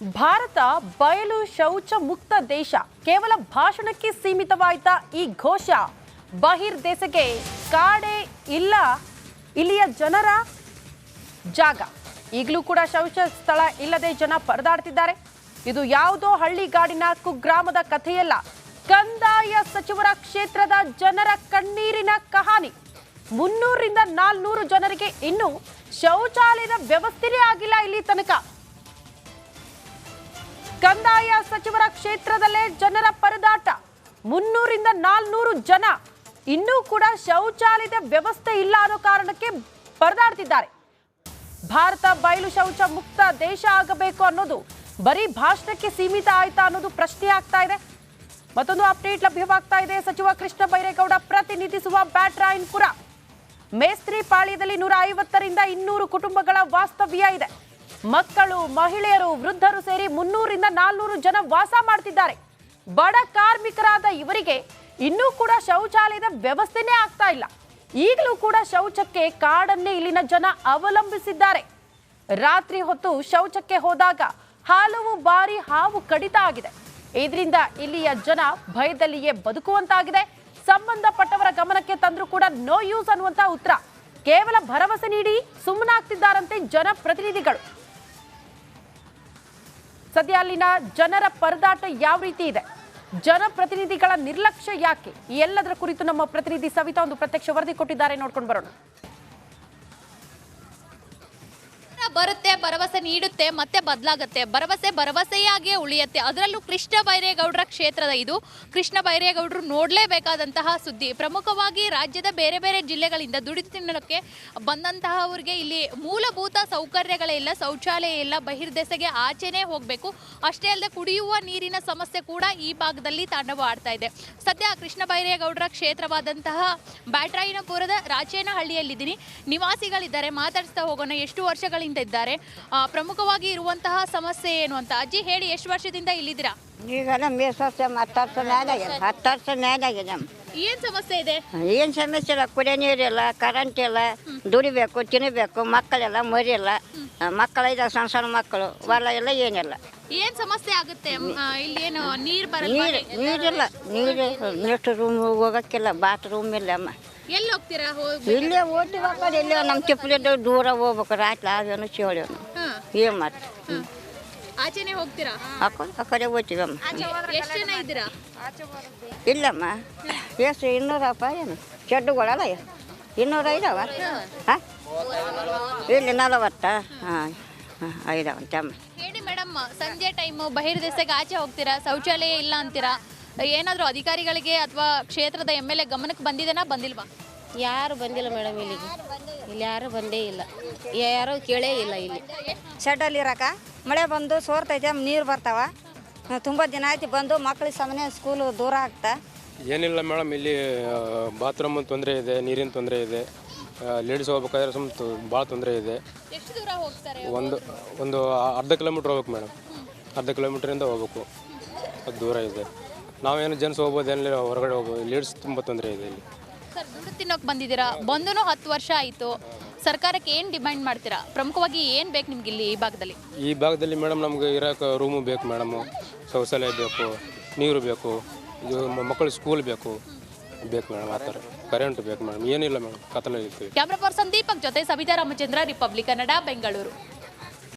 ಭಾರತ ಬಯಲು ಶೌಚ ಮುಕ್ತ ದೇಶ ಕೇವಲ ಭಾಷಣಕ್ಕೆ ಸೀಮಿತವಾಯ್ತಾ ಈ ಘೋಷ? ಬಹಿರ್ದೇಶಕ್ಕೆ ಕಾಡೇ ಇಲ್ಲ ಇಲ್ಲಿಯ ಜನರ ಜಾಗ. ಈಗಲೂ ಕೂಡ ಶೌಚ ಸ್ಥಳ ಇಲ್ಲದೆ ಜನ ಪರದಾಡ್ತಿದ್ದಾರೆ. ಇದು ಯಾವುದೋ ಹಳ್ಳಿಗಾಡಿನ ಕುಗ್ರಾಮದ ಕಥೆಯಲ್ಲ, ಕಂದಾಯ ಸಚಿವರ ಕ್ಷೇತ್ರದ ಜನರ ಕಣ್ಣೀರಿನ ಕಹಾನಿ. 300ರಿಂದ 400 ಜನರಿಗೆ ಇನ್ನೂ ಶೌಚಾಲಯದ ವ್ಯವಸ್ಥೆನೇ ಆಗಿಲ್ಲ ಇಲ್ಲಿ ತನಕ. ಕಂದಾಯ ಸಚಿವರ ಕ್ಷೇತ್ರದಲ್ಲೇ ಜನರ ಪರದಾಟ. 300ರಿಂದ 400 ಜನ ಇನ್ನೂ ಕೂಡ ಶೌಚಾಲಯದ ವ್ಯವಸ್ಥೆ ಇಲ್ಲ ಅನ್ನೋ ಕಾರಣಕ್ಕೆ ಪರದಾಡ್ತಿದ್ದಾರೆ. ಭಾರತ ಬಯಲು ಶೌಚ ಮುಕ್ತ ದೇಶ ಆಗಬೇಕು ಅನ್ನೋದು ಬರೀ ಭಾಷಣಕ್ಕೆ ಸೀಮಿತ ಆಯ್ತಾ ಅನ್ನೋದು ಪ್ರಶ್ನೆ ಆಗ್ತಾ ಇದೆ. ಮತ್ತೊಂದು ಅಪ್ಡೇಟ್ ಲಭ್ಯವಾಗ್ತಾ ಇದೆ. ಸಚಿವ ಕೃಷ್ಣ ಬೈರೇಗೌಡ ಪ್ರತಿನಿಧಿಸುವ ಬ್ಯಾಟರಾಯನಪುರ ಮೇಸ್ತ್ರಿ ಪಾಳ್ಯದಲ್ಲಿ 150ರಿಂದ 200 ಕುಟುಂಬಗಳ ವಾಸ್ತವ್ಯ ಇದೆ. ಮಕ್ಕಳು, ಮಹಿಳೆಯರು, ವೃದ್ಧರು ಸೇರಿ 300ರಿಂದ 400 ಜನ ವಾಸ ಮಾಡ್ತಿದ್ದಾರೆ. ಬಡ ಕಾರ್ಮಿಕರಾದ ಇವರಿಗೆ ಇನ್ನೂ ಕೂಡ ಶೌಚಾಲಯದ ವ್ಯವಸ್ಥೆನೇ ಆಗ್ತಾ ಇಲ್ಲ. ಈಗಲೂ ಕೂಡ ಶೌಚಕ್ಕೆ ಕಾಡನ್ನೇ ಇಲ್ಲಿನ ಜನ ಅವಲಂಬಿಸಿದ್ದಾರೆ. ರಾತ್ರಿ ಹೊತ್ತು ಶೌಚಕ್ಕೆ ಹೋದಾಗ ಹಲವು ಬಾರಿ ಹಾವು ಕಡಿತ ಆಗಿದೆ. ಇದರಿಂದ ಇಲ್ಲಿಯ ಜನ ಭಯದಲ್ಲಿಯೇ ಬದುಕುವಂತಾಗಿದೆ. ಸಂಬಂಧಪಟ್ಟವರ ಗಮನಕ್ಕೆ ತಂದ್ರೂ ಕೂಡ ನೋ ಯೂಸ್ ಅನ್ನುವಂತ ಉತ್ತರ. ಕೇವಲ ಭರವಸೆ ನೀಡಿ ಸುಮ್ಮನಾಗ್ತಿದ್ದಾರಂತೆ ಜನಪ್ರತಿನಿಧಿಗಳು. ಸದ್ಯ ಅಲ್ಲಿನ ಜನರ ಪರದಾಟ ಯಾವ ರೀತಿ ಇದೆ, ಜನಪ್ರತಿನಿಧಿಗಳ ನಿರ್ಲಕ್ಷ್ಯ ಯಾಕೆ, ಈ ಎಲ್ಲದರ ಕುರಿತು ನಮ್ಮ ಪ್ರತಿನಿಧಿ ಸವಿತಾ ಒಂದು ಪ್ರತ್ಯಕ್ಷ ವರದಿ ಕೊಟ್ಟಿದ್ದಾರೆ. ನೋಡ್ಕೊಂಡು ಬರೋಣ. ಬರುತ್ತೆ, ಭರವಸೆ ನೀಡುತ್ತೆ, ಮತ್ತೆ ಬದಲಾಗುತ್ತೆ. ಭರವಸೆಯಾಗಿಯೇ ಉಳಿಯುತ್ತೆ. ಅದರಲ್ಲೂ ಕೃಷ್ಣ ಬೈರೇಗೌಡರ ಕ್ಷೇತ್ರದ ಇದು. ಕೃಷ್ಣ ಬೈರೇಗೌಡರು ನೋಡಲೇಬೇಕಾದಂತಹ ಸುದ್ದಿ. ಪ್ರಮುಖವಾಗಿ ರಾಜ್ಯದ ಬೇರೆ ಬೇರೆ ಜಿಲ್ಲೆಗಳಿಂದ ದುಡಿದು ತಿನ್ನೋಕ್ಕೆ ಬಂದಂತಹವರಿಗೆ ಇಲ್ಲಿ ಮೂಲಭೂತ ಸೌಕರ್ಯಗಳೇ ಇಲ್ಲ, ಶೌಚಾಲಯ ಇಲ್ಲ, ಬಹಿರ್ದೆಸೆಗೆ ಆಚೆನೇ ಹೋಗಬೇಕು. ಅಷ್ಟೇ ಅಲ್ಲದೆ ಕುಡಿಯುವ ನೀರಿನ ಸಮಸ್ಯೆ ಕೂಡ ಈ ಭಾಗದಲ್ಲಿ ತಾಂಡವ ಆಡ್ತಾ ಇದೆ. ಸದ್ಯ ಕೃಷ್ಣ ಬೈರೇಗೌಡರ ಕ್ಷೇತ್ರವಾದಂತಹ ಬ್ಯಾಟರಾಯನಪುರದ ರಾಚೇನಹಳ್ಳಿಯಲ್ಲಿದ್ದೀನಿ. ನಿವಾಸಿಗಳಿದ್ದಾರೆ, ಮಾತಾಡಿಸ್ತಾ ಹೋಗೋಣ. ಎಷ್ಟು ವರ್ಷಗಳಿಂದ ಇದ್ದಾರೆ, ಪ್ರಮುಖವಾಗಿ ಇರುವಂತಹ ಸಮಸ್ಯೆ ಏನು ಅಂತ. ಅಜ್ಜಿ ಹೇಳಿ, ಎಷ್ಟು ವರ್ಷದಿಂದ ಇಲ್ಲಿದ್ದೀರಾ? ಈಗ ನಮ್ಮ 10 ವರ್ಷ ಮೇಲಾಗಿದೆ. ಏನ್ ಸಮಸ್ಯೆ ಇದೆ? ಏನು ಸಮಸ್ಯೆ ಇಲ್ಲ, ಕುಡಿಯೋ ನೀರಿಲ್ಲ, ಕರೆಂಟ್ ಇಲ್ಲ, ದುಡಿಬೇಕು, ತಿನ್ನಬೇಕು, ಮಕ್ಕಳೆಲ್ಲ ಮರಿಯಲ್ಲ. ಮಕ್ಕಳಿದ ಸಣ್ಣ ಸಣ್ಣ ಮಕ್ಕಳು ಹೊಲ ಎಲ್ಲ ಏನಿಲ್ಲ. ಏನ್ ಸಮಸ್ಯೆ ಆಗುತ್ತೆ ಇಲ್ಲಿ? ಏನು ನೀರು ನೀರಿಲ್ಲ, ನೀರು ನೆಕ್ಸ್ಟ್ ರೂಮ್ ಹೋಗಕ್ಕಿಲ್ಲ, ಬಾತ್ರೂಮ್ ಇಲ್ಲ ಅಮ್ಮ. ಎಲ್ಲಿ ಹೋಗ್ತೀರಾ? ಇಲ್ಲೇ ಓದ್ತೀವಿ, ಆ ಕಡೆ ಇಲ್ಲೇ ನಮ್ಮ ತಿಪ್ಪಲಿದ್ದು ದೂರ ಹೋಗ್ಬೇಕು. ರಾತ್ರಿ ಆವೇನು ಚೇಳೇನು ಏನು ಮಾಡ್ತೀವಿ, ಆಚೆನೆ ಹೋಗ್ತೀರಾ? ಆ ಕಡೆ ಓದ್ತೀವಿ ಅಮ್ಮ. ಎಷ್ಟು ಜನ ಇದ್ದೀರಾ? ಇಲ್ಲಮ್ಮ, ಎಷ್ಟು 200 ಏನು ಚೆಡ್ಡುಗಳಲ್ಲ 200 ಇದಾವ. ಹಾಂ, ಇಲ್ಲಿ 40. ಹಾಂ ಇದಾವಂತ ಅಮ್ಮ. ಹೇಳಿ ಮೇಡಮ್, ಸಂಜೆ ಟೈಮು ಬಹಿರ್ದೆಸೆಗೆ ಆಚೆ ಹೋಗ್ತೀರಾ, ಶೌಚಾಲಯ ಇಲ್ಲ ಅಂತೀರಾ. ಏನಾದರೂ ಅಧಿಕಾರಿಗಳಿಗೆ ಅಥವಾ ಕ್ಷೇತ್ರದ MLA ಗಮನಕ್ಕೆ ಬಂದಿದೆನಾ, ಬಂದಿಲ್ವಾ? ಯಾರು ಬಂದಿಲ್ಲ ಮೇಡಮ್ ಇಲ್ಲಿಗೆ. ಇಲ್ಲಿ ಯಾರು ಬಂದೇ ಇಲ್ಲ, ಯಾರು ಕೇಳೇ ಇಲ್ಲ. ಇಲ್ಲಿ ಶೆಡ್ಡಲ್ಲಿ ಇರೋಕ ಮಳೆ ಬಂದು ಸೋರ್ತೈತೆ, ನೀರು ಬರ್ತಾವ. ತುಂಬ ದಿನ ಆಯ್ತು ಬಂದು, ಮಕ್ಕಳಿಗೆ ಸಾಮಾನ್ಯ ಸ್ಕೂಲು ದೂರ ಆಗ್ತಾ. ಏನಿಲ್ಲ ಮೇಡಮ್, ಇಲ್ಲಿ ಬಾತ್ರೂಮ್ ತೊಂದರೆ ಇದೆ, ನೀರಿನ ತೊಂದರೆ ಇದೆ. ಲೇಡೀಸ್ ಹೋಗ್ಬೇಕಾದ್ರೆ ಭಾಳ ತೊಂದರೆ ಇದೆ. ಎಷ್ಟು ದೂರ ಹೋಗ್ತಾರೆ? ಒಂದು ಅರ್ಧ ಕಿಲೋಮೀಟ್ರ್ ಹೋಗ್ಬೇಕು ಮೇಡಮ್. ಅರ್ಧ ಕಿಲೋಮೀಟ್ರಿಂದ ಹೋಗ್ಬೇಕು, ಅದು ದೂರ ಇದೆ. ನಾವೇನು ಜನ್ಸ್ ಹೋಗ್ಬೋದು, ಏನಿಲ್ಲ ಹೊರಗಡೆ ಹೋಗ್ಬೋದು. ಲೇಡೀಸ್ ತುಂಬ ತೊಂದರೆ ಇದೆ ಇಲ್ಲಿ. ಸರ್, ದುಡ್ಡು ತಿನ್ನೋಕೆ ಬಂದಿದ್ದೀರಾ, ಬಂದೂ 10 ವರ್ಷ ಆಯಿತು. ಸರ್ಕಾರಕ್ಕೆ ಏನು ಡಿಮ್ಯಾಂಡ್ ಮಾಡ್ತೀರಾ? ಪ್ರಮುಖವಾಗಿ ಏನು ಬೇಕು ನಿಮ್ಗೆ ಇಲ್ಲಿ ಈ ಭಾಗದಲ್ಲಿ? ಈ ಭಾಗದಲ್ಲಿ ಮೇಡಮ್ ನಮ್ಗೆ ಇರೋಕೆ ರೂಮು ಬೇಕು ಮೇಡಮು, ಶೌಚಾಲಯ ಬೇಕು, ನೀರು ಬೇಕು, ಇದು ಮಕ್ಕಳು ಸ್ಕೂಲ್ ಬೇಕು ಮೇಡಮ್. ಆ ಥರ ಕರೆಂಟ್ ಬೇಕು ಮೇಡಮ್. ಏನಿಲ್ಲ ಮೇಡಮ್, ಕತ್ತಲಲ್ಲಿ ಇರ್ತೀವಿ. ಕ್ಯಾಮ್ರಾ ಪರ್ಸನ್ ದೀಪಕ್ ಜೊತೆ ಸವಿತಾ ರಾಮಚಂದ್ರ, ರಿಪಬ್ಲಿಕ್ ಕನ್ನಡ, ಬೆಂಗಳೂರು.